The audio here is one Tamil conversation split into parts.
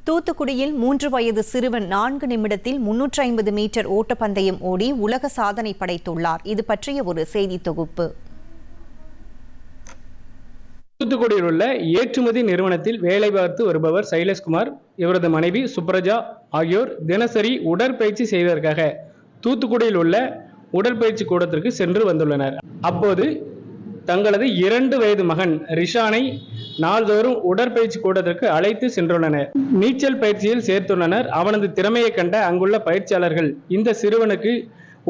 தூத்துக்குடியில் 3 வயது சிறுவன் 4 நிமிடத்தில் 350 மீட்டர் ஓட்டப்பந்தயம் ஓடி உலக சாதனை படைத்துள்ளார். இது பற்றிய ஒரு செய்தி தொகுப்பு. தூத்துக்குடியில் உள்ள ஏற்றுமதி நிறுவனத்தில் வேலை பார்த்து வருபவர் சைலேஷ்குமார், இவரது மனைவி சுப்ரஜா ஆகியோர் தினசரி உடற்பயிற்சி செய்வதற்காக தூத்துக்குடியில் உள்ள உடற்பயிற்சி கூடத்திற்கு சென்று வந்துள்ளனர். அப்போது தங்களது 2 வயது மகன் ரிஷானை நாள்தோறும் உடற்பயிற்சி கூடத்திற்கு அழைத்து சென்றுள்ளனர். நீச்சல் பயிற்சியில் சேர்த்துள்ளனர். அவனது திறமையை கண்ட அங்குள்ள பயிற்சியாளர்கள் இந்த சிறுவனுக்கு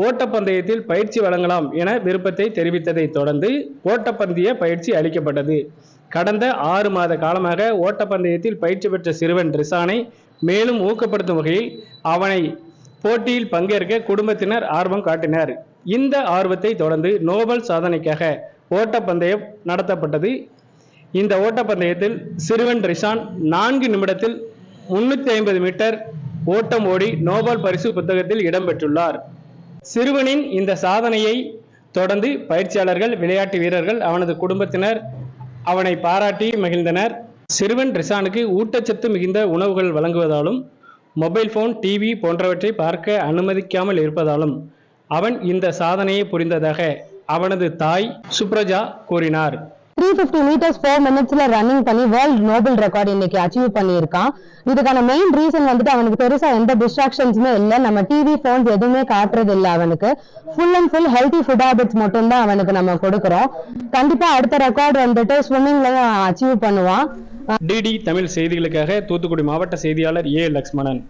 ஓட்டப்பந்தயத்தில் பயிற்சி வழங்கலாம் என விருப்பத்தை தெரிவித்ததை தொடர்ந்து ஓட்டப்பந்தய பயிற்சி அளிக்கப்பட்டது. கடந்த 6 மாத காலமாக ஓட்டப்பந்தயத்தில் பயிற்சி பெற்ற சிறுவன் ரிஷானை மேலும் ஊக்கப்படுத்தும் வகையில் அவனை போட்டியில் பங்கேற்க குடும்பத்தினர் ஆர்வம் காட்டினர். இந்த ஆர்வத்தை தொடர்ந்து நோபல் சாதனைக்காக ஓட்டப்பந்தயம் நடத்தப்பட்டது. இந்த ஓட்டப்பந்தயத்தில் சிறுவன் ரிஷான் 4 நிமிடத்தில் 350 மீட்டர் ஓட்டம் ஓடி நோபல் பரிசு புத்தகத்தில் இடம்பெற்றுள்ளார். சிறுவனின் இந்த சாதனையை தொடர்ந்து பயிற்சியாளர்கள், விளையாட்டு வீரர்கள், அவனது குடும்பத்தினர் அவனை பாராட்டி மகிழ்ந்தனர். சிறுவன் ரிஷானுக்கு ஊட்டச்சத்து மிகுந்த உணவுகள் வழங்குவதாலும் மொபைல் போன், டிவி போன்றவற்றை பார்க்க அனுமதிக்காமல் இருப்பதாலும் அவன் இந்த சாதனையை புரிந்ததாக அவனது தாய் சுப்ரஜா கூறினார். 350 மீட்டர்ஸ் 4 மினிட்ஸ்ல ரன்னிங் பண்ணி வேர்ல்ட் நோபல் ரெக்கார்ட் இன்னைக்கு அச்சீவ் பண்ணியிருக்கான். இதுக்கான மெயின் ரீசன் வந்துட்டு அவனுக்கு பெருசா எந்த டிஸ்ட்ராக்ஷன்ஸுமே இல்லை. நம்ம டிவி போன்ஸ் எதுவுமே காட்டுறது இல்லை. அவனுக்கு full and full healthy food habits மட்டும் தான் அவனுக்கு நம்ம கொடுக்குறோம். கண்டிப்பா அடுத்த ரெக்கார்ட் வந்துட்டு ஸ்விம்மிங்லயும் அச்சீவ் பண்ணுவான். டிடி தமிழ் செய்திகளுக்காக தூத்துக்குடி மாவட்ட செய்தியாளர் ஏ லக்ஷ்மணன்.